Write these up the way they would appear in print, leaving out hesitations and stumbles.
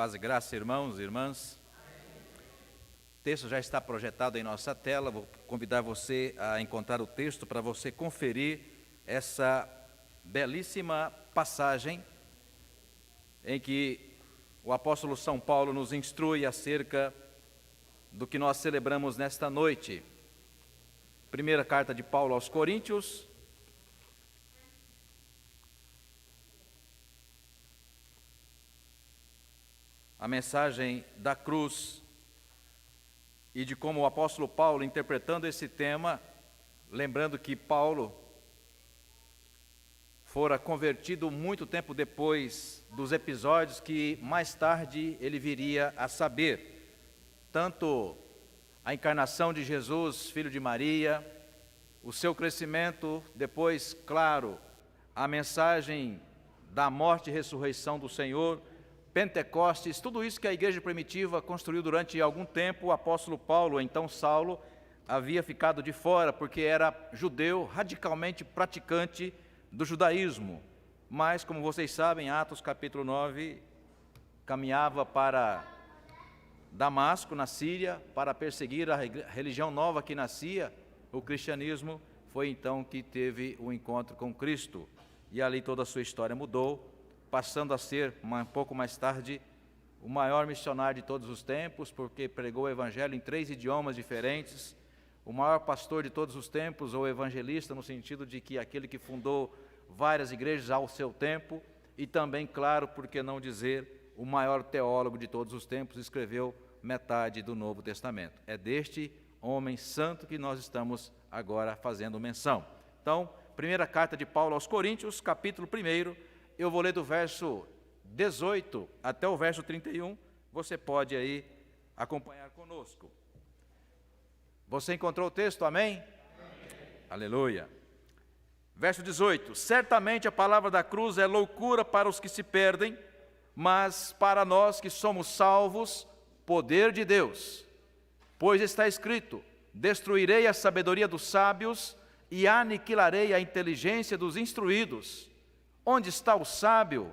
Paz e graça, irmãos e irmãs. O texto já está projetado em nossa tela. Vou convidar você a encontrar o texto para você conferir essa belíssima passagem em que o apóstolo São Paulo nos instrui acerca do que nós celebramos nesta noite. Primeira carta de Paulo aos Coríntios, a mensagem da cruz e de como o apóstolo Paulo, interpretando esse tema, lembrando que Paulo fora convertido muito tempo depois dos episódios que mais tarde ele viria a saber, tanto a encarnação de Jesus, filho de Maria, o seu crescimento, depois, claro, a mensagem da morte e ressurreição do Senhor, Pentecostes, tudo isso que a igreja primitiva construiu durante algum tempo. O apóstolo Paulo, então Saulo, havia ficado de fora porque era judeu, radicalmente praticante do judaísmo. Mas, como vocês sabem, Atos capítulo 9, caminhava para Damasco, na Síria, para perseguir a religião nova que nascia, o cristianismo. Foi então que teve o encontro com Cristo, e ali toda a sua história mudou, passando a ser, um pouco mais tarde, o maior missionário de todos os tempos, porque pregou o evangelho em 3 idiomas diferentes, o maior pastor de todos os tempos, ou evangelista, no sentido de que aquele que fundou várias igrejas ao seu tempo, e também, claro, por que não dizer, o maior teólogo de todos os tempos, escreveu metade do Novo Testamento. É deste homem santo que nós estamos agora fazendo menção. Então, primeira carta de Paulo aos Coríntios, capítulo 1, eu vou ler do verso 18 até o verso 31, você pode aí acompanhar conosco. Você encontrou o texto, amém? Amém. Aleluia. Verso 18: certamente a palavra da cruz é loucura para os que se perdem, mas para nós que somos salvos, poder de Deus. Pois está escrito: destruirei a sabedoria dos sábios e aniquilarei a inteligência dos instruídos. Onde está o sábio?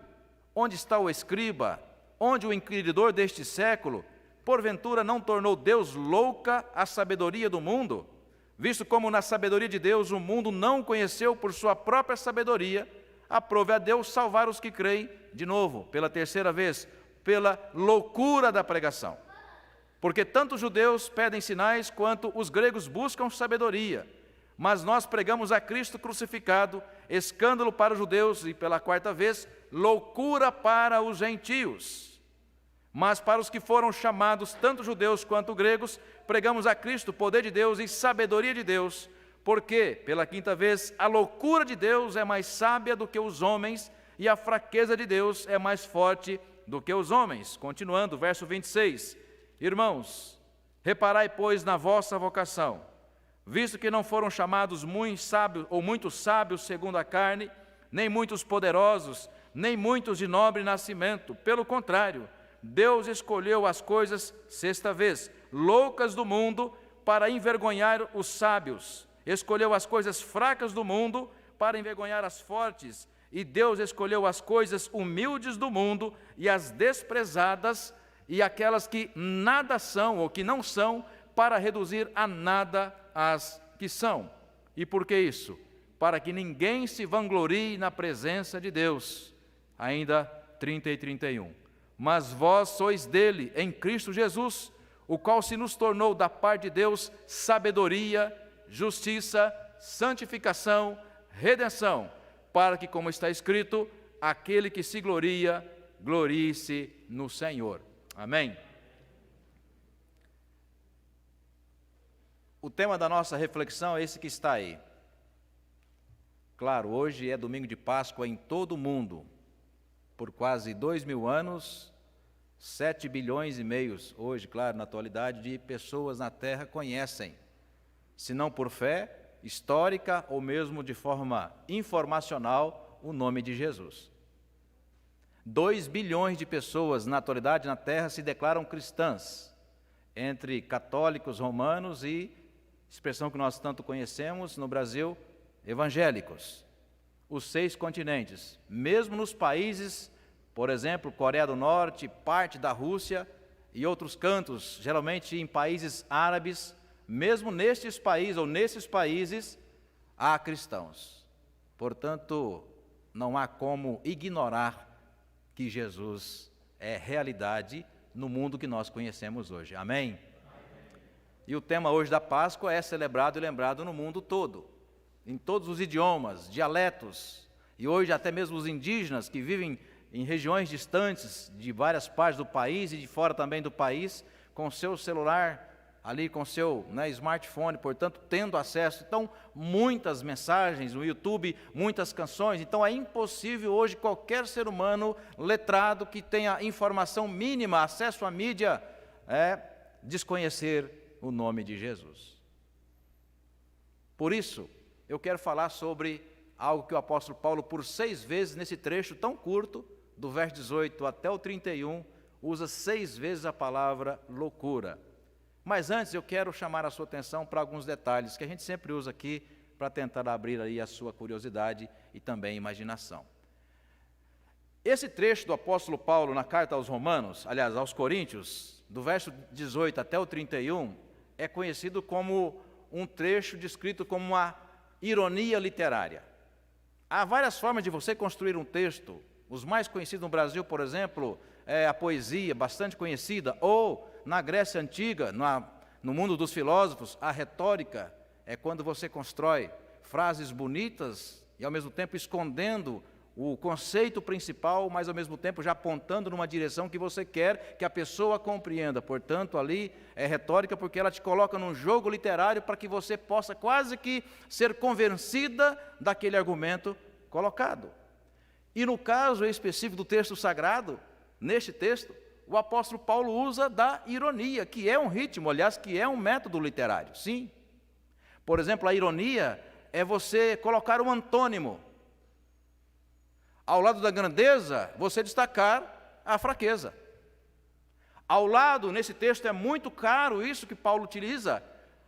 Onde está o escriba? Onde o inquiridor deste século? Porventura não tornou Deus louca a sabedoria do mundo? Visto como na sabedoria de Deus o mundo não conheceu por sua própria sabedoria, aprove a Deus salvar os que creem, de novo, pela terceira vez, pela loucura da pregação. Porque tanto os judeus pedem sinais, quanto os gregos buscam sabedoria. Mas nós pregamos a Cristo crucificado, escândalo para os judeus e, pela quarta vez, loucura para os gentios. Mas para os que foram chamados, tanto judeus quanto gregos, pregamos a Cristo, poder de Deus e sabedoria de Deus, porque, pela quinta vez, a loucura de Deus é mais sábia do que os homens, e a fraqueza de Deus é mais forte do que os homens. Continuando, verso 26. Irmãos, reparai, pois, na vossa vocação, visto que não foram chamados muitos sábios segundo a carne, nem muitos poderosos, nem muitos de nobre nascimento. Pelo contrário, Deus escolheu as coisas, sexta vez, loucas do mundo, para envergonhar os sábios. Escolheu as coisas fracas do mundo, para envergonhar as fortes. E Deus escolheu as coisas humildes do mundo, e as desprezadas, e aquelas que nada são, ou que não são, para reduzir a nada as que são. E por que isso? Para que ninguém se vanglorie na presença de Deus. Ainda 30 e 31. Mas vós sois dele, em Cristo Jesus, o qual se nos tornou da parte de Deus sabedoria, justiça, santificação, redenção, para que, como está escrito, aquele que se gloria, glorie-se no Senhor. Amém? O tema da nossa reflexão é esse que está aí. Claro, hoje é domingo de Páscoa em todo o mundo. Por quase 2000 anos, 7 bilhões e meio, hoje, claro, na atualidade, de pessoas na Terra conhecem, se não por fé histórica ou mesmo de forma informacional, o nome de Jesus. 2 bilhões de pessoas na atualidade na Terra se declaram cristãs, entre católicos romanos e, expressão que nós tanto conhecemos no Brasil, evangélicos. Os 6 continentes, mesmo nos países Por exemplo, Coreia do Norte, parte da Rússia e outros cantos, geralmente em países árabes, mesmo nesses países há cristãos. Portanto, não há como ignorar que Jesus é realidade no mundo que nós conhecemos hoje. Amém? E o tema hoje da Páscoa é celebrado e lembrado no mundo todo, em todos os idiomas, dialetos, e hoje até mesmo os indígenas que vivem em regiões distantes de várias partes do país e de fora também do país, com seu celular ali, com seu smartphone, portanto, tendo acesso. Então, muitas mensagens no YouTube, muitas canções. Então, é impossível hoje qualquer ser humano letrado que tenha informação mínima, acesso à mídia, desconhecer o nome de Jesus. Por isso, eu quero falar sobre algo que o apóstolo Paulo, por 6 vezes nesse trecho tão curto, do verso 18 até o 31, usa 6 vezes a palavra loucura. Mas antes eu quero chamar a sua atenção para alguns detalhes que a gente sempre usa aqui para tentar abrir aí a sua curiosidade e também imaginação. Esse trecho do apóstolo Paulo na carta aos Romanos, aliás, aos Coríntios, do verso 18 até o 31, é conhecido como um trecho descrito como uma ironia literária. Há várias formas de você construir um texto. Os mais conhecidos no Brasil, por exemplo, é a poesia, bastante conhecida, ou na Grécia Antiga, no mundo dos filósofos, a retórica é quando você constrói frases bonitas e ao mesmo tempo escondendo o conceito principal, mas ao mesmo tempo já apontando numa direção que você quer que a pessoa compreenda. Portanto, ali é retórica porque ela te coloca num jogo literário para que você possa quase que ser convencida daquele argumento colocado. E no caso específico do texto sagrado, neste texto, o apóstolo Paulo usa da ironia, que é um ritmo, aliás, que é um método literário, sim. Por exemplo, a ironia é você colocar um antônimo. Ao lado da grandeza, você destacar a fraqueza. Ao lado, nesse texto é muito caro isso que Paulo utiliza,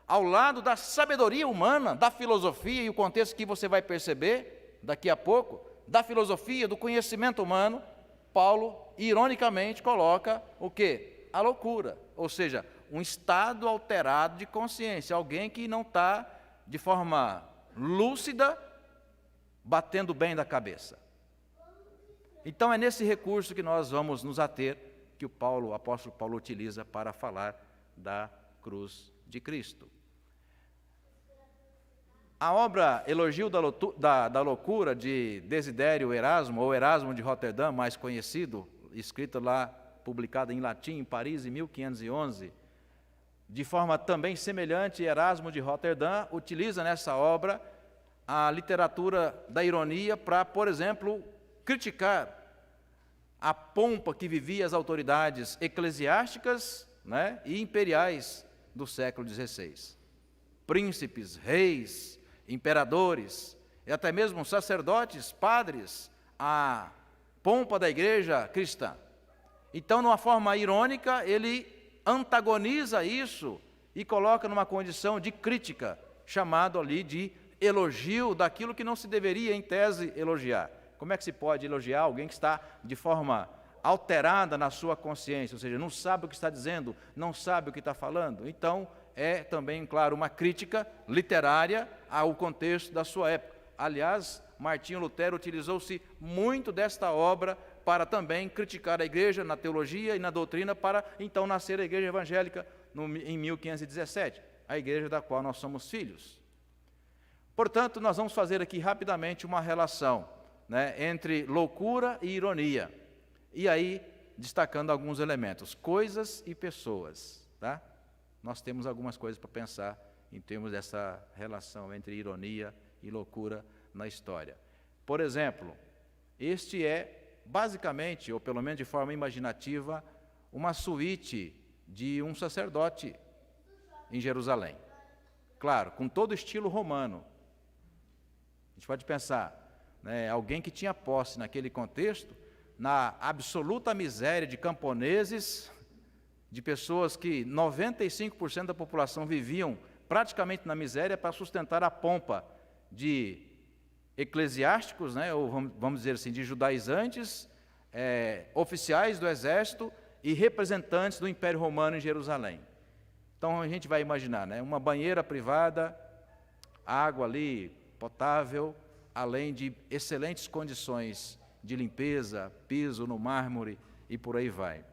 ao lado da sabedoria humana, da filosofia, e o contexto que você vai perceber daqui a pouco, da filosofia, do conhecimento humano, Paulo, ironicamente, coloca o quê? A loucura, ou seja, um estado alterado de consciência, alguém que não está de forma lúcida, batendo bem da cabeça. Então é nesse recurso que nós vamos nos ater, que o apóstolo Paulo utiliza para falar da cruz de Cristo. A obra Elogio da Loucura, de Desidério Erasmo, ou Erasmo de Roterdã, mais conhecido, escrita lá, publicada em latim, em Paris, em 1511, de forma também semelhante, Erasmo de Roterdã utiliza nessa obra a literatura da ironia para, por exemplo, criticar a pompa que vivia as autoridades eclesiásticas e imperiais do século XVI. Príncipes, reis, imperadores e até mesmo sacerdotes, padres, a pompa da igreja cristã. Então, de uma forma irônica, ele antagoniza isso e coloca numa condição de crítica, chamado ali de elogio daquilo que não se deveria, em tese, elogiar. Como é que se pode elogiar alguém que está de forma alterada na sua consciência, ou seja, não sabe o que está dizendo, não sabe o que está falando? Então, é também, claro, uma crítica literária ao contexto da sua época. Aliás, Martinho Lutero utilizou-se muito desta obra para também criticar a igreja na teologia e na doutrina, para então nascer a igreja evangélica em 1517, a igreja da qual nós somos filhos. Portanto, nós vamos fazer aqui rapidamente uma relação entre loucura e ironia, e aí destacando alguns elementos, coisas e pessoas, tá? Nós temos algumas coisas para pensar em termos dessa relação entre ironia e loucura na história. Por exemplo, este é basicamente, ou pelo menos de forma imaginativa, uma suíte de um sacerdote em Jerusalém. Claro, com todo o estilo romano. A gente pode pensar, alguém que tinha posse naquele contexto, na absoluta miséria de camponeses, de pessoas que 95% da população viviam praticamente na miséria para sustentar a pompa de eclesiásticos, ou vamos dizer assim, de judaizantes, oficiais do exército e representantes do Império Romano em Jerusalém. Então a gente vai imaginar, né, uma banheira privada, água ali potável, além de excelentes condições de limpeza, piso no mármore e por aí vai.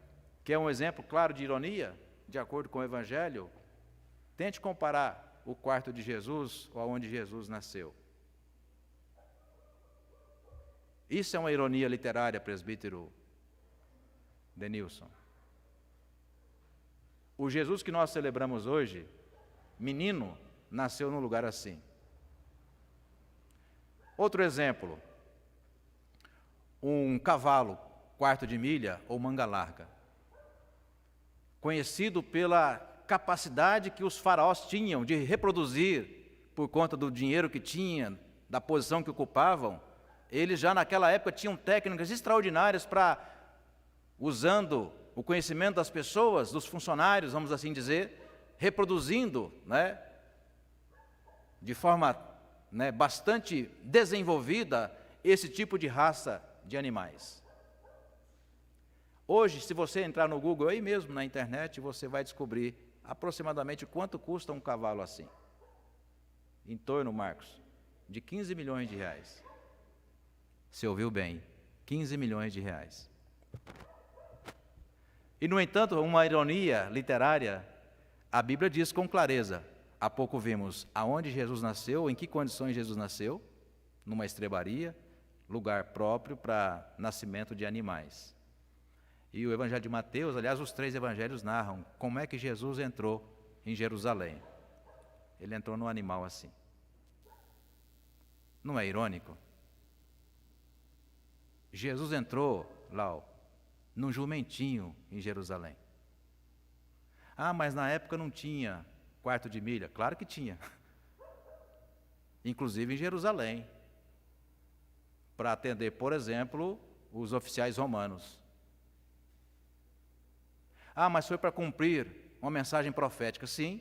Quer um exemplo claro de ironia, de acordo com o Evangelho? Tente comparar o quarto de Jesus ou onde Jesus nasceu. Isso é uma ironia literária, presbítero Denilson. O Jesus que nós celebramos hoje, menino, nasceu num lugar assim. Outro exemplo, um cavalo, quarto de milha ou manga larga, conhecido pela capacidade que os faraós tinham de reproduzir, por conta do dinheiro que tinham, da posição que ocupavam. Eles já naquela época tinham técnicas extraordinárias para, usando o conhecimento das pessoas, dos funcionários, vamos assim dizer, reproduzindo, né, de forma, né, bastante desenvolvida esse tipo de raça de animais. Hoje, se você entrar no Google, aí mesmo na internet, você vai descobrir aproximadamente quanto custa um cavalo assim. Em torno, Marcos, de 15 milhões de reais. Você ouviu bem, 15 milhões de reais. E, no entanto, uma ironia literária, a Bíblia diz com clareza, há pouco vimos aonde Jesus nasceu, em que condições Jesus nasceu, numa estrebaria, lugar próprio para nascimento de animais. E o Evangelho de Mateus, aliás, os 3 evangelhos narram como é que Jesus entrou em Jerusalém. Ele entrou num animal assim. Não é irônico? Jesus entrou, Lau, num jumentinho em Jerusalém. Ah, mas na época não tinha quarto de milha. Claro que tinha. Inclusive em Jerusalém. Para atender, por exemplo, os oficiais romanos. Ah, mas foi para cumprir uma mensagem profética. Sim,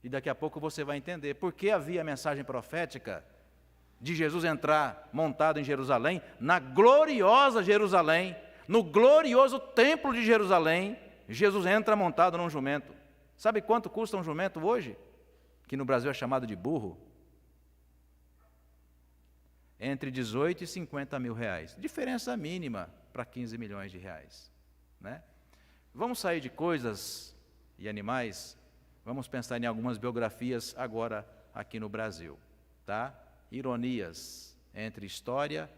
e daqui a pouco você vai entender por que havia a mensagem profética de Jesus entrar montado em Jerusalém, na gloriosa Jerusalém, no glorioso templo de Jerusalém. Jesus entra montado num jumento. Sabe quanto custa um jumento hoje? Que no Brasil é chamado de burro? Entre 18 e 50 mil reais. Diferença mínima para 15 milhões de reais. Né? Vamos sair de coisas e animais, vamos pensar em algumas biografias agora aqui no Brasil. Tá? Ironias entre história,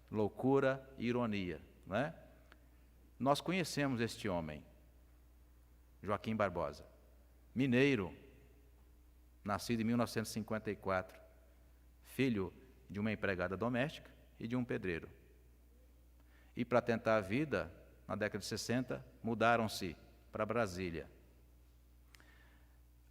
loucura e ironia. Né? Nós conhecemos este homem, Joaquim Barbosa, mineiro, nascido em 1954, filho de uma empregada doméstica e de um pedreiro. E para tentar a vida, na década de 60, mudaram-se para Brasília.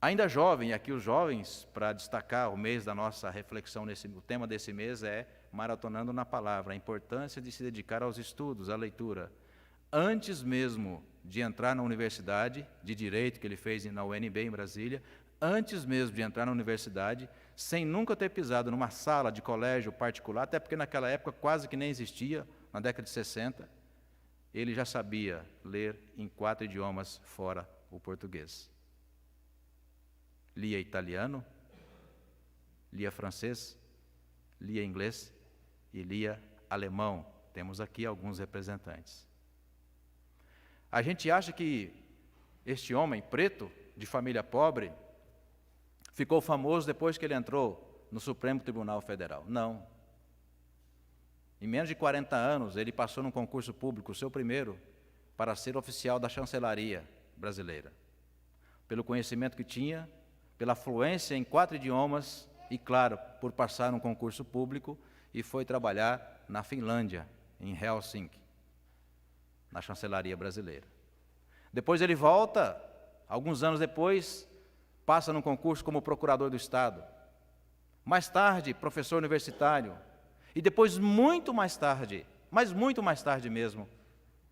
Ainda jovem, e aqui os jovens, para destacar o mês da nossa reflexão, o tema desse mês é Maratonando na Palavra, a importância de se dedicar aos estudos, à leitura. Antes mesmo de entrar na universidade de Direito, que ele fez na UNB em Brasília, antes mesmo de entrar na universidade, sem nunca ter pisado numa sala de colégio particular, até porque naquela época quase que nem existia, na década de 60, ele já sabia ler em 4 idiomas fora o português. Lia italiano, lia francês, lia inglês e lia alemão. Temos aqui alguns representantes. A gente acha que este homem preto, de família pobre, ficou famoso depois que ele entrou no Supremo Tribunal Federal. Não. Em menos de 40 anos, ele passou num concurso público, o seu primeiro, para ser oficial da chancelaria brasileira. Pelo conhecimento que tinha, pela fluência em 4 idiomas e, claro, por passar num concurso público, e foi trabalhar na Finlândia, em Helsinki, na chancelaria brasileira. Depois ele volta, alguns anos depois, passa num concurso como procurador do Estado. Mais tarde, professor universitário. E depois, muito mais tarde, mas muito mais tarde mesmo,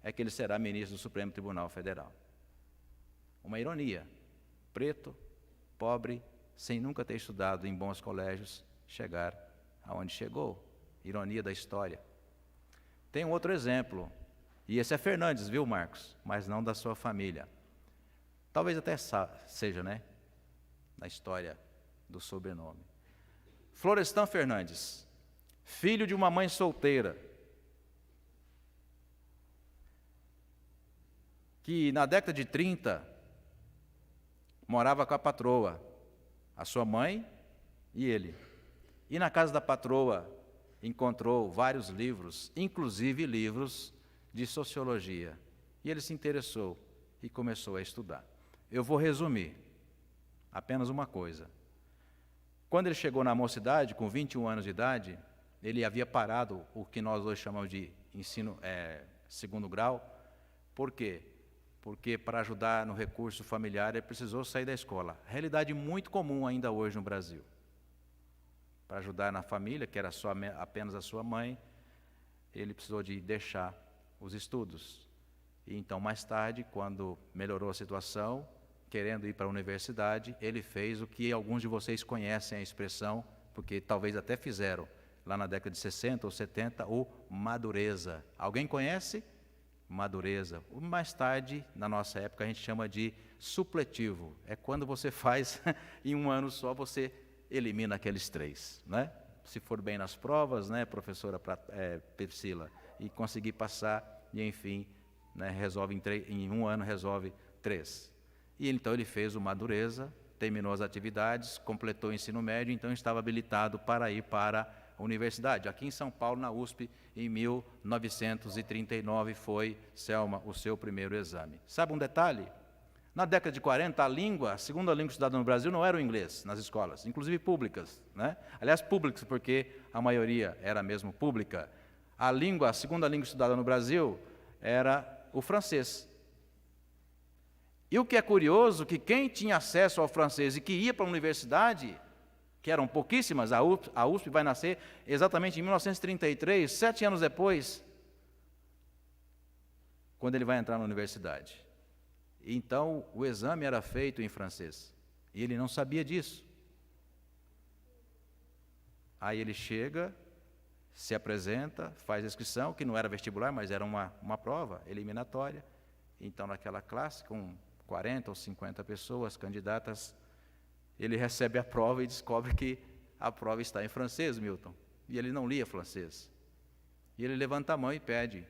é que ele será ministro do Supremo Tribunal Federal. Uma ironia. Preto, pobre, sem nunca ter estudado em bons colégios, chegar aonde chegou. Ironia da história. Tem um outro exemplo. E esse é Fernandes, viu, Marcos? Mas não da sua família. Talvez até seja, né? Na história do sobrenome. Florestan Fernandes, filho de uma mãe solteira, que na década de 30 morava com a patroa, a sua mãe e ele. E na casa da patroa encontrou vários livros, inclusive livros de sociologia. E ele se interessou e começou a estudar. Eu vou resumir apenas uma coisa. Quando ele chegou na mocidade, com 21 anos de idade, ele havia parado o que nós hoje chamamos de ensino segundo grau. Por quê? Porque para ajudar no recurso familiar ele precisou sair da escola. Realidade muito comum ainda hoje no Brasil. Para ajudar na família, que era apenas a sua mãe, ele precisou de deixar os estudos. E então, mais tarde, quando melhorou a situação, querendo ir para a universidade, ele fez o que alguns de vocês conhecem a expressão, porque talvez até fizeram, lá na década de 60 ou 70, o madureza. Alguém conhece? Madureza. Mais tarde, na nossa época, a gente chama de supletivo. É quando você faz, em um ano só, você elimina aqueles 3, né? Se for bem nas provas, né, professora Priscila, e conseguir passar, e enfim, né, resolve em um ano resolve 3. E então ele fez o madureza, terminou as atividades, completou o ensino médio, então estava habilitado para ir para a universidade. Aqui em São Paulo, na USP, em 1939, foi, Selma, o seu primeiro exame. Sabe um detalhe? Na década de 40, a segunda língua estudada no Brasil não era o inglês nas escolas, inclusive públicas, né? Aliás, públicas, porque a maioria era mesmo pública. A segunda língua estudada no Brasil era o francês. E o que é curioso, que quem tinha acesso ao francês e que ia para a universidade, que eram pouquíssimas, a USP vai nascer exatamente em 1933, 7 anos depois, quando ele vai entrar na universidade. Então, o exame era feito em francês, e ele não sabia disso. Aí ele chega, se apresenta, faz a inscrição, que não era vestibular, mas era uma prova eliminatória. Então, naquela classe, com 40 ou 50 pessoas candidatas, ele recebe a prova e descobre que a prova está em francês, Milton. E ele não lia francês. E ele levanta a mão e pede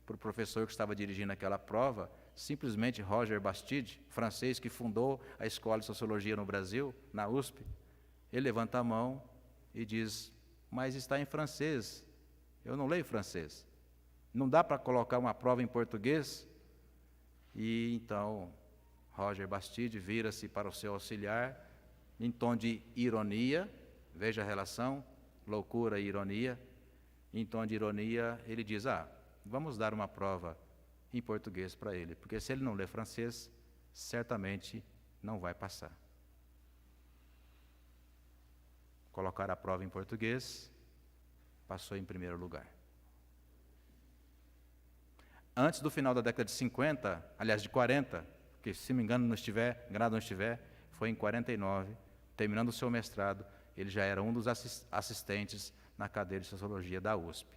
para o professor que estava dirigindo aquela prova, simplesmente Roger Bastide, francês que fundou a Escola de Sociologia no Brasil, na USP. Ele levanta a mão e diz: mas está em francês, eu não leio francês. Não dá para colocar uma prova em português? E então Roger Bastide vira-se para o seu auxiliar, em tom de ironia, veja a relação, loucura e ironia. Em tom de ironia, ele diz: vamos dar uma prova em português para ele, porque se ele não lê francês, certamente não vai passar. Colocar a prova em português, passou em primeiro lugar. Antes do final da década de 50, aliás de 40, que se me engano não estiver, foi em 49, terminando o seu mestrado, ele já era um dos assistentes na cadeira de Sociologia da USP.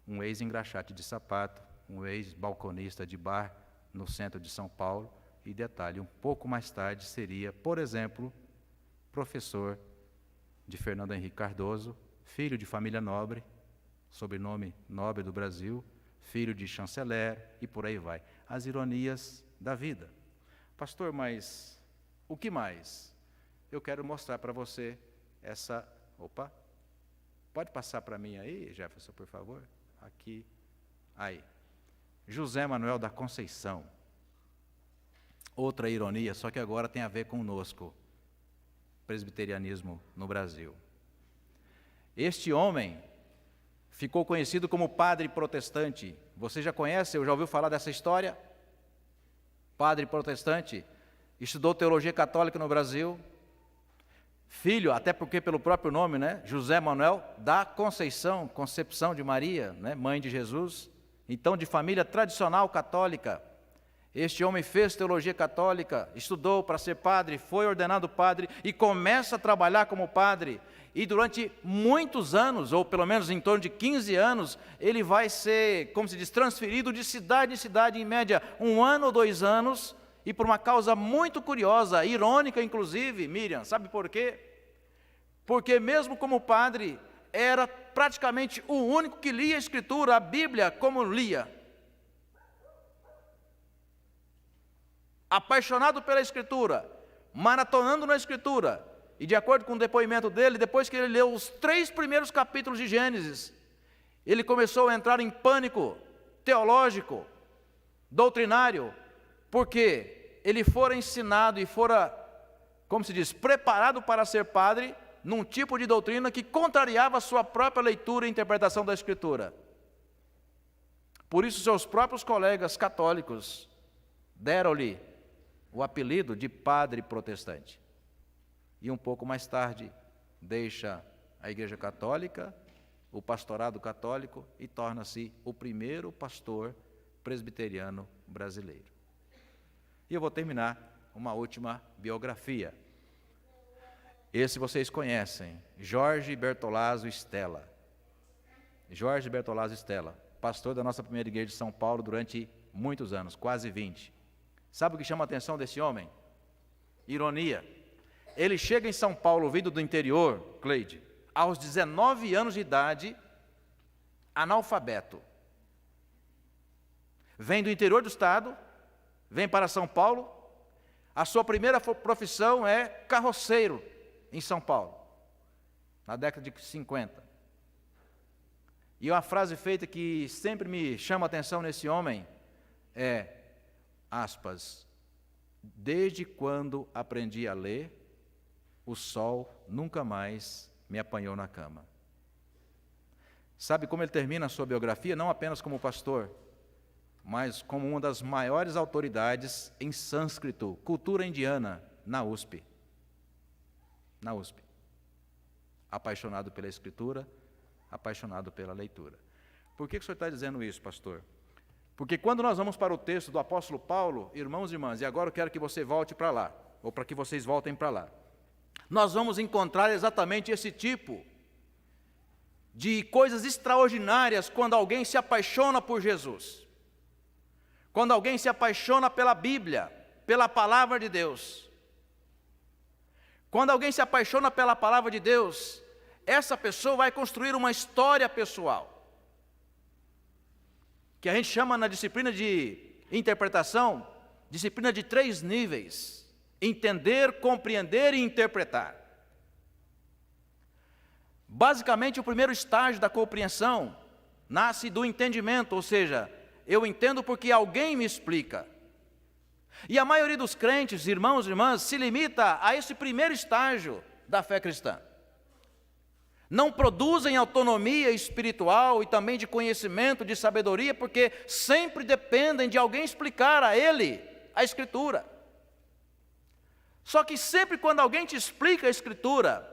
Um ex-engraxate de sapato, um ex-balconista de bar no centro de São Paulo, e detalhe, um pouco mais tarde seria, por exemplo, professor de Fernando Henrique Cardoso, filho de família nobre, sobrenome nobre do Brasil, filho de chanceler, e por aí vai. As ironias da vida. Pastor, mas o que mais? Eu quero mostrar para você essa... Opa! Pode passar para mim aí, Jefferson, por favor? Aqui. Aí. José Manuel da Conceição. Outra ironia, só que agora tem a ver conosco. Presbiterianismo no Brasil. Este homem ficou conhecido como padre protestante. Você já conhece, ou já ouviu falar dessa história? Padre protestante, estudou teologia católica no Brasil, filho, até porque pelo próprio nome, né, José Manuel da Conceição, Concepção de Maria, né, mãe de Jesus, então de família tradicional católica. Este homem fez teologia católica, estudou para ser padre, foi ordenado padre e começa a trabalhar como padre. E durante muitos anos, ou pelo menos em torno de 15 anos, ele vai ser, como se diz, transferido de cidade em cidade, em média 1 ano ou 2 anos, e por uma causa muito curiosa, irônica inclusive, Miriam, sabe por quê? Porque mesmo como padre, era praticamente o único que lia a Escritura, a Bíblia, como lia. Apaixonado pela Escritura, maratonando na Escritura, e de acordo com o depoimento dele, depois que ele leu os 3 primeiros capítulos de Gênesis, ele começou a entrar em pânico teológico, doutrinário, porque ele fora ensinado e fora, como se diz, preparado para ser padre, num tipo de doutrina que contrariava a sua própria leitura e interpretação da Escritura. Por isso, seus próprios colegas católicos deram-lhe o apelido de padre protestante. E um pouco mais tarde, deixa a Igreja Católica, o pastorado católico, e torna-se o primeiro pastor presbiteriano brasileiro. E eu vou terminar uma última biografia. Esse vocês conhecem, Jorge Bertolazzo Stella. Jorge Bertolazzo Stella, pastor da nossa primeira igreja de São Paulo durante muitos anos, quase 20. Sabe o que chama a atenção desse homem? Ironia. Ele chega em São Paulo, vindo do interior, Cleide, aos 19 anos de idade, analfabeto. Vem do interior do estado, vem para São Paulo, a sua primeira profissão é carroceiro em São Paulo, na década de 50. E uma frase feita que sempre me chama a atenção nesse homem é, aspas, desde quando aprendi a ler, o sol nunca mais me apanhou na cama. Sabe como ele termina a sua biografia? Não apenas como pastor, mas como uma das maiores autoridades em sânscrito, cultura indiana, na USP. Na USP. Apaixonado pela Escritura, apaixonado pela leitura. Por que o senhor está dizendo isso, pastor? Porque quando nós vamos para o texto do apóstolo Paulo, irmãos e irmãs, e agora eu quero que você volte para lá, ou para que vocês voltem para lá, nós vamos encontrar exatamente esse tipo de coisas extraordinárias quando alguém se apaixona por Jesus. Quando alguém se apaixona pela Bíblia, pela palavra de Deus. Quando alguém se apaixona pela palavra de Deus, essa pessoa vai construir uma história pessoal, que a gente chama na disciplina de interpretação, disciplina de 3 níveis: entender, compreender e interpretar. Basicamente, o primeiro estágio da compreensão nasce do entendimento, ou seja, eu entendo porque alguém me explica. E a maioria dos crentes, irmãos e irmãs, se limita a esse primeiro estágio da fé cristã. Não produzem autonomia espiritual e também de conhecimento, de sabedoria, porque sempre dependem de alguém explicar a ele a Escritura. Só que sempre quando alguém te explica a Escritura,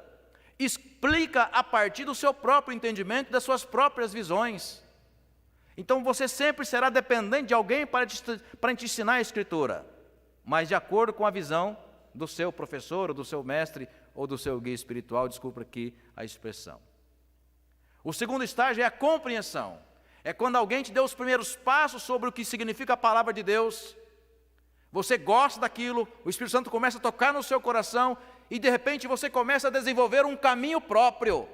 explica a partir do seu próprio entendimento, das suas próprias visões. Então você sempre será dependente de alguém para te ensinar a Escritura, mas de acordo com a visão do seu professor, ou do seu mestre, ou do seu guia espiritual, desculpa aqui a expressão. O segundo estágio é a compreensão. É quando alguém te deu os primeiros passos sobre o que significa a palavra de Deus. Você gosta daquilo, o Espírito Santo começa a tocar no seu coração e de repente você começa a desenvolver um caminho próprio.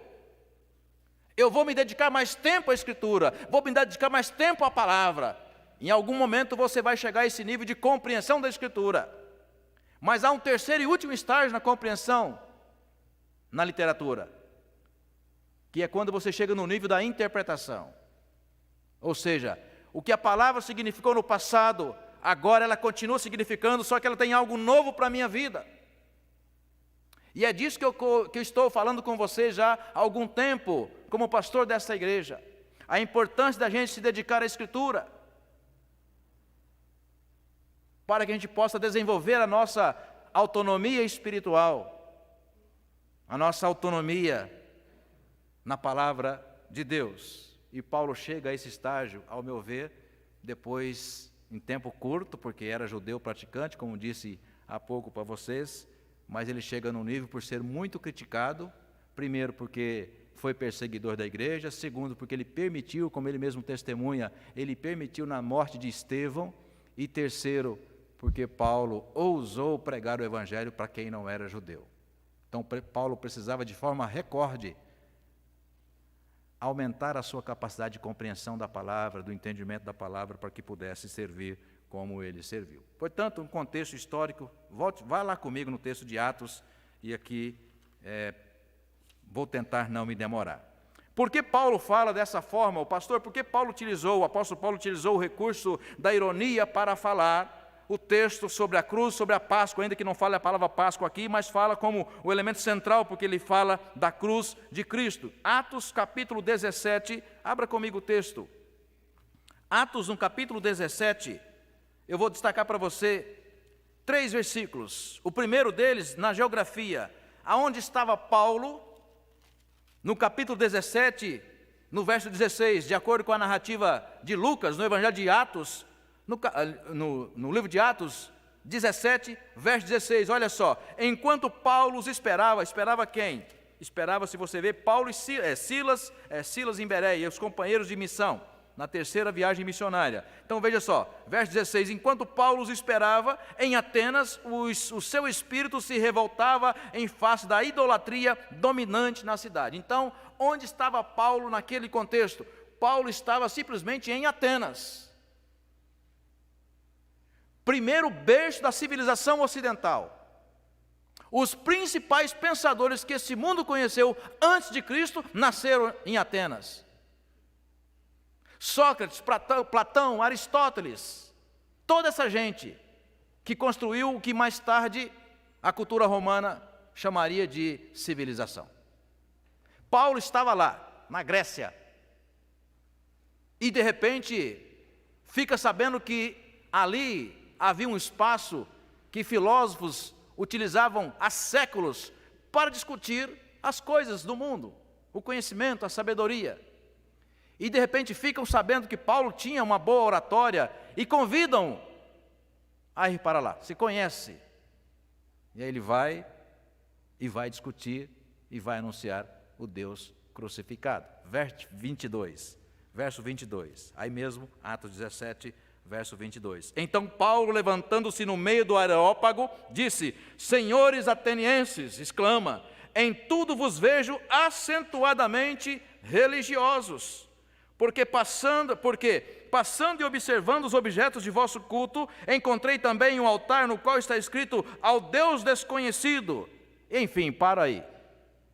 Eu vou me dedicar mais tempo à Escritura, vou me dedicar mais tempo à palavra. Em algum momento você vai chegar a esse nível de compreensão da Escritura. Mas há um terceiro e último estágio na compreensão, na literatura, que é quando você chega no nível da interpretação. Ou seja, o que a palavra significou no passado, agora ela continua significando, só que ela tem algo novo para a minha vida. E é disso que eu estou falando com você já há algum tempo, como pastor dessa igreja. A importância da gente se dedicar à Escritura, para que a gente possa desenvolver a nossa autonomia espiritual, a nossa autonomia na palavra de Deus. E Paulo chega a esse estágio, ao meu ver, depois em tempo curto, porque era judeu praticante, como disse há pouco para vocês, mas ele chega num nível por ser muito criticado, primeiro porque foi perseguidor da igreja, segundo porque ele permitiu, como ele mesmo testemunha, ele permitiu na morte de Estevão, e terceiro porque Paulo ousou pregar o evangelho para quem não era judeu. Então Paulo precisava de forma recorde aumentar a sua capacidade de compreensão da palavra, do entendimento da palavra, para que pudesse servir como ele serviu. Portanto, um contexto histórico, vá lá comigo no texto de Atos, e aqui vou tentar não me demorar. Por que Paulo fala dessa forma, o apóstolo Paulo utilizou o recurso da ironia para falar o texto sobre a cruz, sobre a Páscoa, ainda que não fale a palavra Páscoa aqui, mas fala como o elemento central, porque ele fala da cruz de Cristo. Atos capítulo 17, abra comigo o texto. Atos no capítulo 17, eu vou destacar para você 3 versículos. O primeiro deles, na geografia, aonde estava Paulo, no capítulo 17, no verso 16, de acordo com a narrativa de Lucas, no Evangelho de Atos, no livro de Atos 17, verso 16, olha só. Enquanto Paulo os esperava quem? Esperava, se você ver, Paulo e Silas em Bereia, os companheiros de missão, na terceira viagem missionária. Então veja só, verso 16, enquanto Paulo os esperava, em Atenas, o seu espírito se revoltava em face da idolatria dominante na cidade. Então, onde estava Paulo naquele contexto? Paulo estava simplesmente em Atenas. Primeiro berço da civilização ocidental. Os principais pensadores que esse mundo conheceu antes de Cristo nasceram em Atenas. Sócrates, Platão, Aristóteles, toda essa gente que construiu o que mais tarde a cultura romana chamaria de civilização. Paulo estava lá, na Grécia, e de repente fica sabendo que ali havia um espaço que filósofos utilizavam há séculos para discutir as coisas do mundo, o conhecimento, a sabedoria. E de repente ficam sabendo que Paulo tinha uma boa oratória e convidam a ir para lá. Se conhece. E aí ele vai discutir e vai anunciar o Deus crucificado. Verso 22. Aí mesmo, Atos 17, verso 22. Então Paulo, levantando-se no meio do Areópago, disse: Senhores atenienses, exclama, em tudo vos vejo acentuadamente religiosos. Porque passando e observando os objetos de vosso culto, encontrei também um altar no qual está escrito ao Deus desconhecido. Enfim, para aí.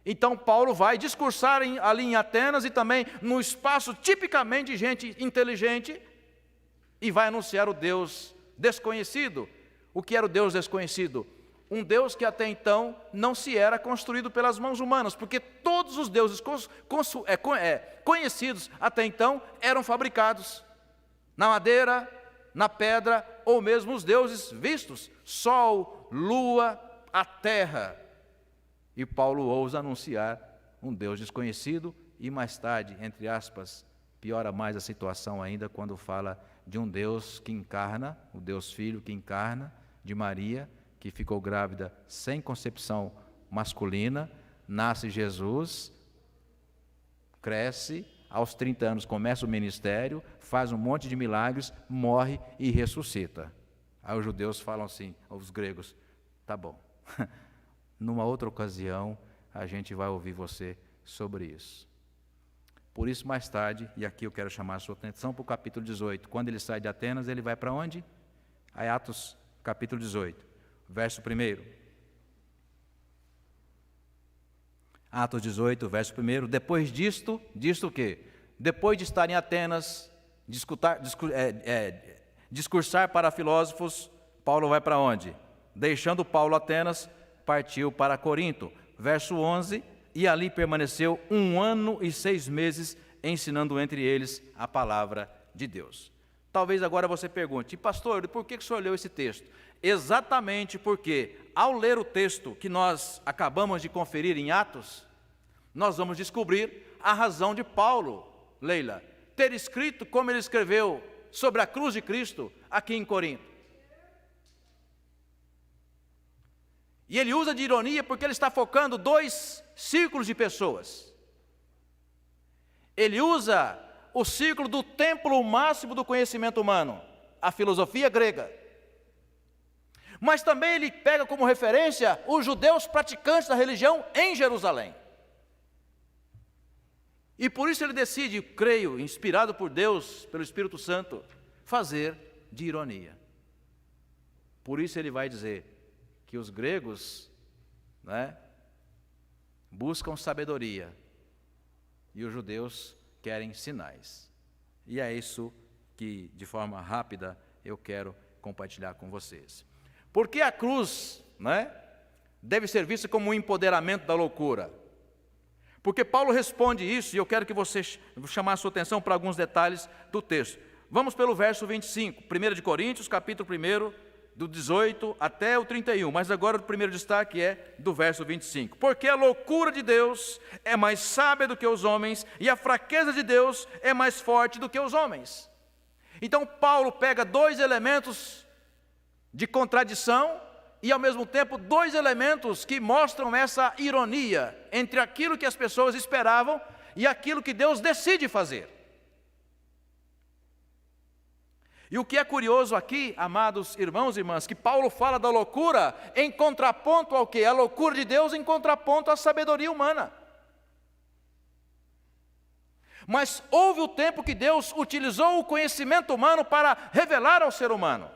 Então Paulo vai discursar ali em Atenas e também no espaço tipicamente de gente inteligente, e vai anunciar o Deus desconhecido. O que era o Deus desconhecido? Um Deus que até então não se era construído pelas mãos humanas, porque todos os deuses conhecidos até então eram fabricados na madeira, na pedra, ou mesmo os deuses vistos, sol, lua, a terra. E Paulo ousa anunciar um Deus desconhecido e mais tarde, entre aspas, piora mais a situação ainda quando fala de um Deus que encarna, o Deus Filho que encarna, de Maria, que ficou grávida sem concepção masculina, nasce Jesus, cresce, aos 30 anos começa o ministério, faz um monte de milagres, morre e ressuscita. Aí os judeus falam assim, os gregos, tá bom, numa outra ocasião a gente vai ouvir você sobre isso. Por isso, mais tarde, e aqui eu quero chamar a sua atenção para o capítulo 18. Quando ele sai de Atenas, ele vai para onde? Aí Atos, capítulo 18, verso 1. Atos 18, verso 1. Depois disto o quê? Depois de estar em Atenas, discursar para filósofos, Paulo vai para onde? Deixando Paulo Atenas, partiu para Corinto. Verso 11. E ali permaneceu 1 ano e 6 meses, ensinando entre eles a palavra de Deus. Talvez agora você pergunte, pastor, por que o senhor leu esse texto? Exatamente porque, ao ler o texto que nós acabamos de conferir em Atos, nós vamos descobrir a razão de Paulo, Leila, ter escrito como ele escreveu sobre a cruz de Cristo aqui em Corinto. E ele usa de ironia porque ele está focando 2 círculos de pessoas. Ele usa o círculo do templo máximo do conhecimento humano, a filosofia grega. Mas também ele pega como referência os judeus praticantes da religião em Jerusalém. E por isso ele decide, creio, inspirado por Deus, pelo Espírito Santo, fazer de ironia. Por isso ele vai dizer que os gregos, buscam sabedoria e os judeus querem sinais. E é isso que, de forma rápida, eu quero compartilhar com vocês. Por que a cruz, deve ser vista como um empoderamento da loucura? Porque Paulo responde isso, e eu quero que você chamar a sua atenção para alguns detalhes do texto. Vamos pelo verso 25, 1 de Coríntios, capítulo 1, do 18 até o 31, mas agora o primeiro destaque é do verso 25. Porque a loucura de Deus é mais sábia do que os homens, e a fraqueza de Deus é mais forte do que os homens. Então Paulo pega 2 elementos de contradição, e ao mesmo tempo 2 elementos que mostram essa ironia entre aquilo que as pessoas esperavam e aquilo que Deus decide fazer. E o que é curioso aqui, amados irmãos e irmãs, que Paulo fala da loucura em contraponto ao quê? A loucura de Deus em contraponto à sabedoria humana. Mas houve o tempo que Deus utilizou o conhecimento humano para revelar ao ser humano.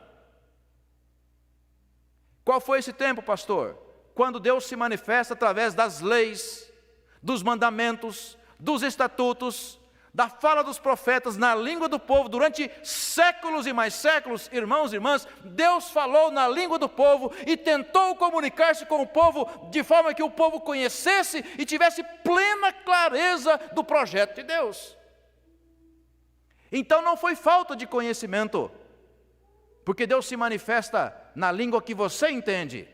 Qual foi esse tempo, pastor? Quando Deus se manifesta através das leis, dos mandamentos, dos estatutos, da fala dos profetas na língua do povo durante séculos e mais séculos. Irmãos e irmãs, Deus falou na língua do povo e tentou comunicar-se com o povo de forma que o povo conhecesse e tivesse plena clareza do projeto de Deus. Então não foi falta de conhecimento, porque Deus se manifesta na língua que você entende.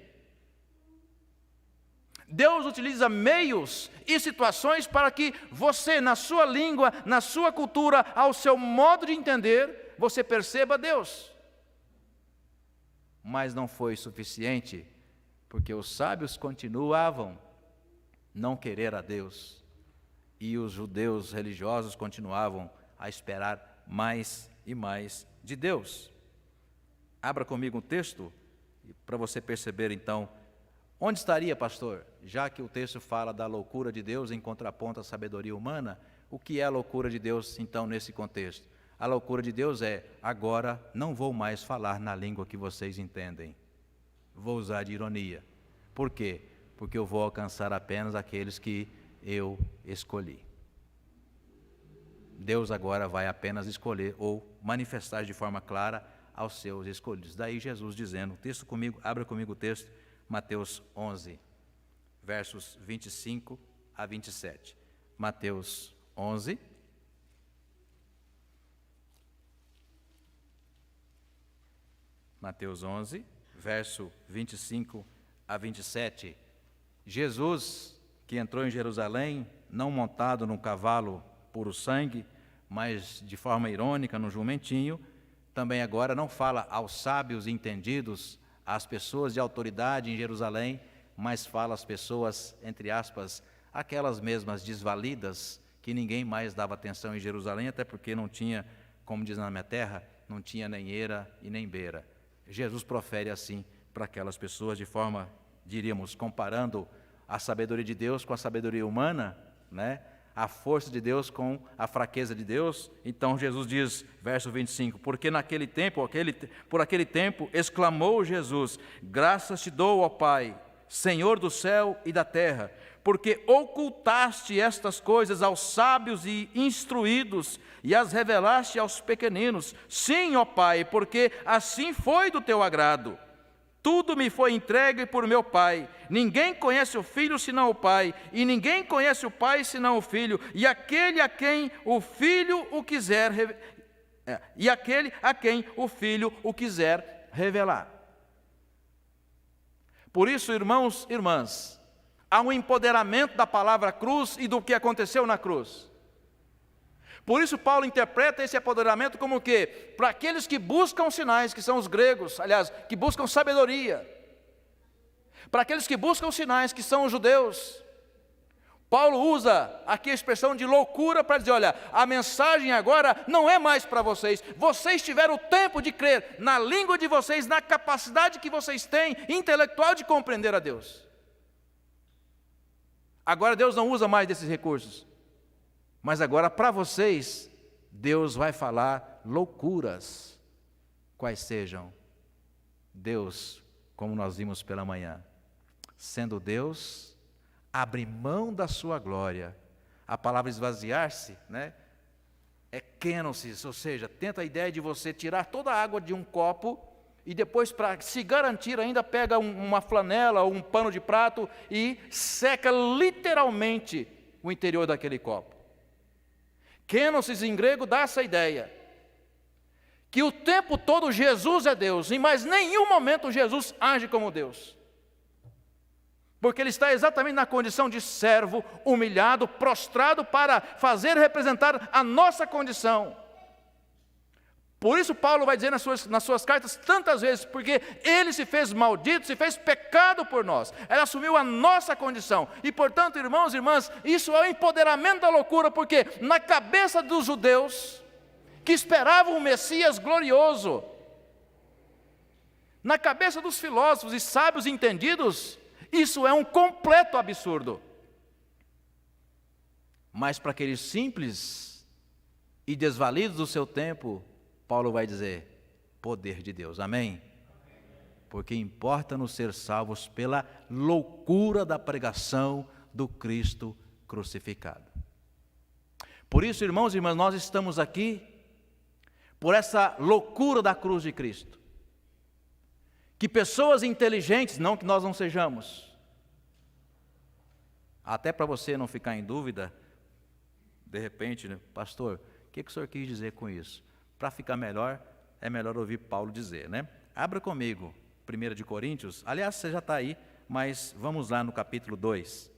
Deus utiliza meios e situações para que você, na sua língua, na sua cultura, ao seu modo de entender, você perceba Deus. Mas não foi suficiente, porque os sábios continuavam não querer a Deus, e os judeus religiosos continuavam a esperar mais e mais de Deus. Abra comigo um texto, para você perceber então. Onde estaria, pastor? Já que o texto fala da loucura de Deus em contraponto à sabedoria humana, o que é a loucura de Deus, então, nesse contexto? A loucura de Deus é: agora não vou mais falar na língua que vocês entendem. Vou usar de ironia. Por quê? Porque eu vou alcançar apenas aqueles que eu escolhi. Deus agora vai apenas escolher ou manifestar de forma clara aos seus escolhidos. Daí Jesus dizendo, abra comigo o texto, Mateus 11, versos 25 a 27. Mateus 11. Mateus 11, verso 25 a 27. Jesus, que entrou em Jerusalém, não montado num cavalo puro sangue, mas de forma irônica, num jumentinho, também agora não fala aos sábios e entendidos, às pessoas de autoridade em Jerusalém, mas fala às pessoas, entre aspas, aquelas mesmas desvalidas, que ninguém mais dava atenção em Jerusalém, até porque não tinha, como diz na minha terra, não tinha nem eira e nem beira. Jesus profere assim para aquelas pessoas, de forma, diríamos, comparando a sabedoria de Deus com a sabedoria humana, a força de Deus com a fraqueza de Deus. Então Jesus diz, verso 25, porque naquele tempo, por aquele tempo, exclamou Jesus, graças te dou, ó Pai, Senhor do céu e da terra, porque ocultaste estas coisas aos sábios e instruídos e as revelaste aos pequeninos. Sim, ó Pai, porque assim foi do teu agrado. Tudo me foi entregue por meu Pai. Ninguém conhece o Filho senão o Pai, e ninguém conhece o Pai senão o Filho, e aquele a quem o Filho o quiser revelar. Por isso, irmãos e irmãs, há um empoderamento da palavra cruz e do que aconteceu na cruz. Por isso Paulo interpreta esse apoderamento como o quê? Para aqueles que buscam sinais, que são os gregos, aliás, que buscam sabedoria. Para aqueles que buscam sinais, que são os judeus. Paulo usa aqui a expressão de loucura para dizer, olha, a mensagem agora não é mais para vocês. Vocês tiveram o tempo de crer na língua de vocês, na capacidade que vocês têm intelectual de compreender a Deus. Agora Deus não usa mais desses recursos. Mas agora para vocês, Deus vai falar loucuras, quais sejam. Deus, como nós vimos pela manhã, sendo Deus, abre mão da sua glória. A palavra esvaziar-se, né? É kenosis, ou seja, tenta a ideia de você tirar toda a água de um copo e depois, para se garantir, ainda pega uma flanela ou um pano de prato e seca literalmente o interior daquele copo. Kenosis em grego dá essa ideia, que o tempo todo Jesus é Deus, em mais nenhum momento Jesus age como Deus. Porque ele está exatamente na condição de servo, humilhado, prostrado para fazer representar a nossa condição. Por isso Paulo vai dizer nas suas cartas tantas vezes, porque ele se fez maldito, se fez pecado por nós. Ele assumiu a nossa condição. E portanto, irmãos e irmãs, isso é o empoderamento da loucura, porque na cabeça dos judeus, que esperavam um Messias glorioso, na cabeça dos filósofos e sábios entendidos, isso é um completo absurdo. Mas para aqueles simples e desvalidos do seu tempo, Paulo vai dizer, poder de Deus, amém? Porque importa-nos ser salvos pela loucura da pregação do Cristo crucificado. Por isso, irmãos e irmãs, nós estamos aqui por essa loucura da cruz de Cristo. Que pessoas inteligentes, não que nós não sejamos, até para você não ficar em dúvida, de repente, né, pastor, o que o senhor quis dizer com isso? Para ficar melhor, é melhor ouvir Paulo dizer, né? Abra comigo, 1 de Coríntios, aliás, você já está aí, mas vamos lá no capítulo 2.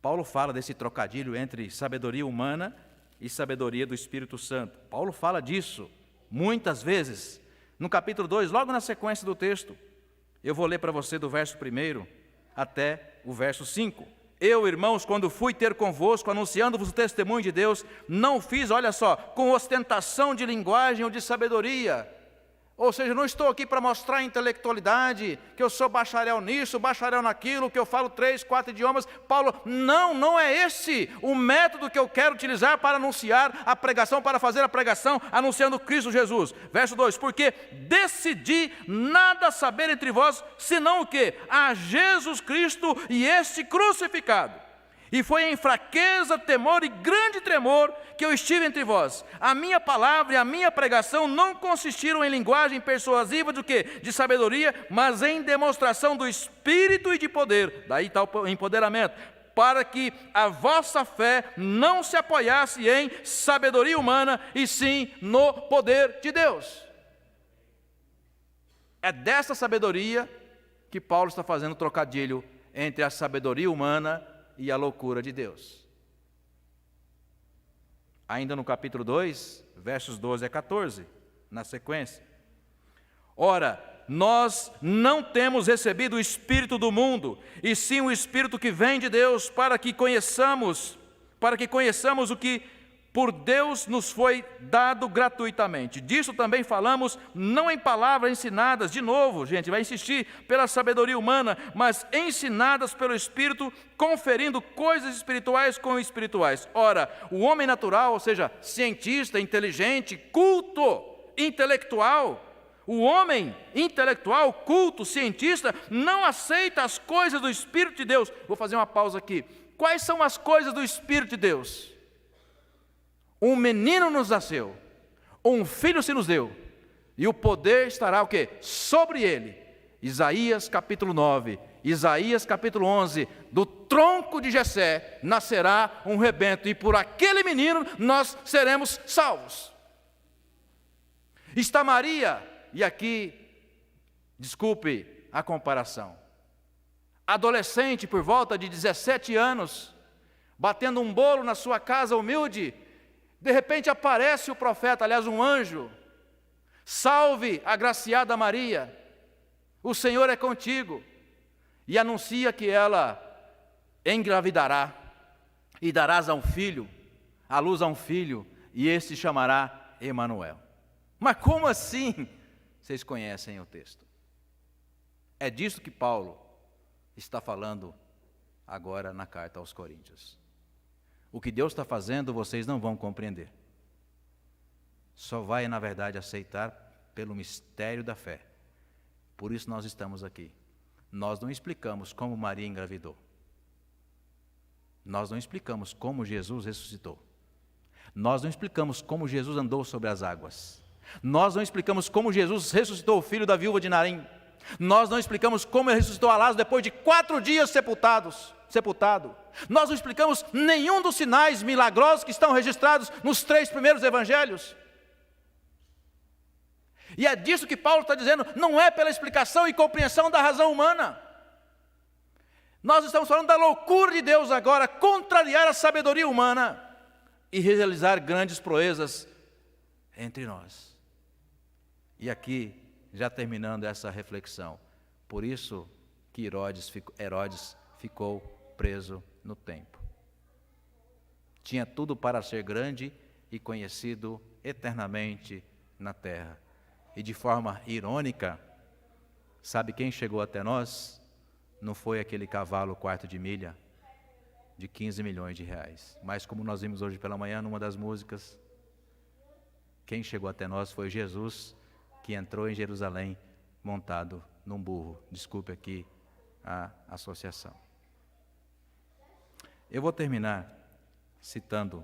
Paulo fala desse trocadilho entre sabedoria humana e sabedoria do Espírito Santo. Paulo fala disso muitas vezes. No capítulo 2, logo na sequência do texto, eu vou ler para você do verso 1 até o verso 5. Eu, irmãos, quando fui ter convosco, anunciando-vos o testemunho de Deus, não fiz, olha só, com ostentação de linguagem ou de sabedoria. Ou seja, não estou aqui para mostrar intelectualidade, que eu sou bacharel nisso, bacharel naquilo, que eu falo 3, 4 idiomas. Paulo, não é esse o método que eu quero utilizar para anunciar a pregação, para fazer a pregação, anunciando Cristo Jesus. Verso 2, porque decidi nada saber entre vós, senão o quê? A Jesus Cristo e este crucificado. E foi em fraqueza, temor e grande tremor que eu estive entre vós. A minha palavra e a minha pregação não consistiram em linguagem persuasiva do que? De sabedoria, mas em demonstração do Espírito e de poder. Daí está o empoderamento. Para que a vossa fé não se apoiasse em sabedoria humana, e sim no poder de Deus. É dessa sabedoria que Paulo está fazendo o trocadilho entre a sabedoria humana e a loucura de Deus. Ainda no capítulo 2, versos 12 a 14, na sequência. Ora, nós não temos recebido o Espírito do mundo, e sim o Espírito que vem de Deus, para que conheçamos o que por Deus nos foi dado gratuitamente. Disso também falamos, não em palavras ensinadas, de novo, gente, vai insistir, pela sabedoria humana, mas ensinadas pelo Espírito, conferindo coisas espirituais com espirituais. Ora, o homem natural, ou seja, cientista, inteligente, culto, intelectual, o homem intelectual, culto, cientista, não aceita as coisas do Espírito de Deus. Vou fazer uma pausa aqui. Quais são as coisas do Espírito de Deus? Um menino nos nasceu, um filho se nos deu, e o poder estará o quê? Sobre ele. Isaías capítulo 9, Isaías capítulo 11, do tronco de Jessé nascerá um rebento, e por aquele menino nós seremos salvos. Está Maria, e aqui, desculpe a comparação, adolescente por volta de 17 anos, batendo um bolo na sua casa humilde, De repente aparece o profeta, aliás, um anjo. Salve, agraciada Maria, o Senhor é contigo. E anuncia que ela engravidará e darás à luz a um filho, e este se chamará Emanuel. Mas como assim? Vocês conhecem o texto. É disso que Paulo está falando agora na carta aos Coríntios. O que Deus está fazendo, vocês não vão compreender. Só vai, na verdade, aceitar pelo mistério da fé. Por isso nós estamos aqui. Nós não explicamos como Maria engravidou. Nós não explicamos como Jesus ressuscitou. Nós não explicamos como Jesus andou sobre as águas. Nós não explicamos como Jesus ressuscitou o filho da viúva de Naim. Nós não explicamos como ele ressuscitou a Lázaro depois de 4 dias sepultado. Nós não explicamos nenhum dos sinais milagrosos que estão registrados nos 3 primeiros evangelhos. E é disso que Paulo está dizendo, não é pela explicação e compreensão da razão humana. Nós estamos falando da loucura de Deus agora, contrariar a sabedoria humana e realizar grandes proezas entre nós. E aqui, já terminando essa reflexão, por isso que Herodes ficou preso no tempo. Tinha tudo para ser grande e conhecido eternamente na terra. E de forma irônica, sabe quem chegou até nós? Não foi aquele cavalo quarto de milha de 15 milhões de reais. Mas como nós vimos hoje pela manhã numa das músicas, quem chegou até nós foi Jesus, que entrou em Jerusalém montado num burro. Desculpe aqui a associação. Eu vou terminar citando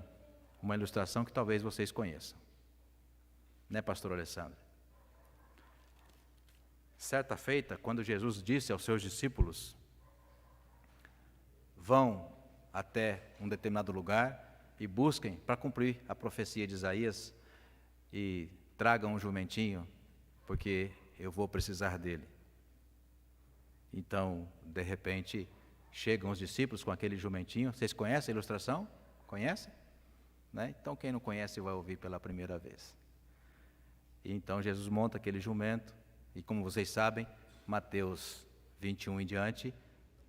uma ilustração que talvez vocês conheçam. Né, pastor Alessandro? Certa feita, quando Jesus disse aos seus discípulos, vão até um determinado lugar e busquem para cumprir a profecia de Isaías e tragam um jumentinho, porque eu vou precisar dele. Então, de repente, chegam os discípulos com aquele jumentinho. Vocês conhecem a ilustração? Conhecem? Né? Então, quem não conhece vai ouvir pela primeira vez. E então, Jesus monta aquele jumento. E como vocês sabem, Mateus 21 em diante,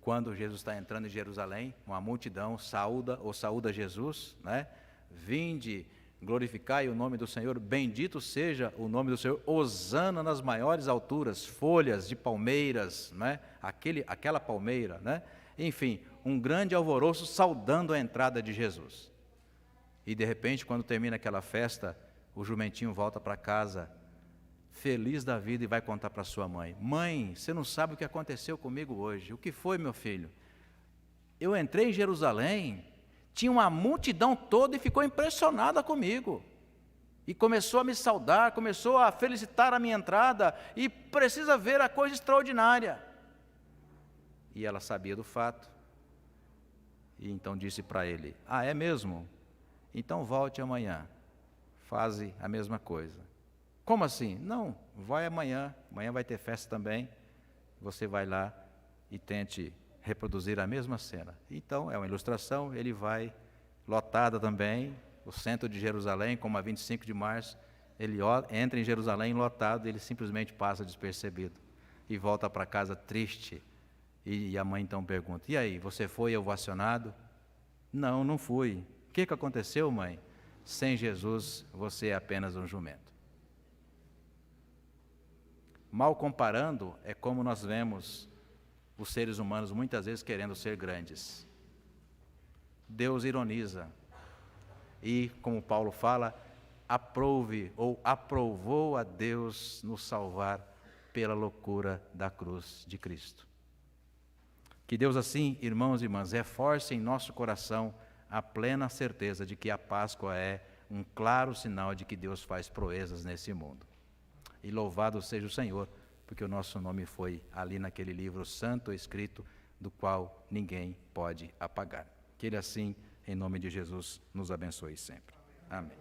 quando Jesus está entrando em Jerusalém, uma multidão saúda Jesus, né? Vinde, glorificai o nome do Senhor, bendito seja o nome do Senhor, hosana nas maiores alturas, folhas de palmeiras, né? Aquela palmeira, né? Enfim, um grande alvoroço saudando a entrada de Jesus. E de repente, quando termina aquela festa, o jumentinho volta para casa, feliz da vida, e vai contar para sua mãe. Mãe, você não sabe o que aconteceu comigo hoje. O que foi, meu filho? Eu entrei em Jerusalém, tinha uma multidão toda e ficou impressionada comigo. E começou a me saudar, começou a felicitar a minha entrada, e precisa ver a coisa extraordinária. E ela sabia do fato, e então disse para ele, é mesmo? Então volte amanhã, faze a mesma coisa. Como assim? Não, vai amanhã vai ter festa também, você vai lá e tente reproduzir a mesma cena. Então, é uma ilustração, ele vai, lotada também, o centro de Jerusalém, como a 25 de março, ele entra em Jerusalém lotado, ele simplesmente passa despercebido, e volta para casa triste, e a mãe então pergunta, e aí, você foi ovacionado? Não, não fui. O que aconteceu, mãe? Sem Jesus, você é apenas um jumento. Mal comparando, é como nós vemos os seres humanos muitas vezes querendo ser grandes. Deus ironiza. E, como Paulo fala, aprovou a Deus nos salvar pela loucura da cruz de Cristo. Que Deus assim, irmãos e irmãs, reforce em nosso coração a plena certeza de que a Páscoa é um claro sinal de que Deus faz proezas nesse mundo. E louvado seja o Senhor, porque o nosso nome foi ali naquele livro santo escrito, do qual ninguém pode apagar. Que Ele assim, em nome de Jesus, nos abençoe sempre. Amém.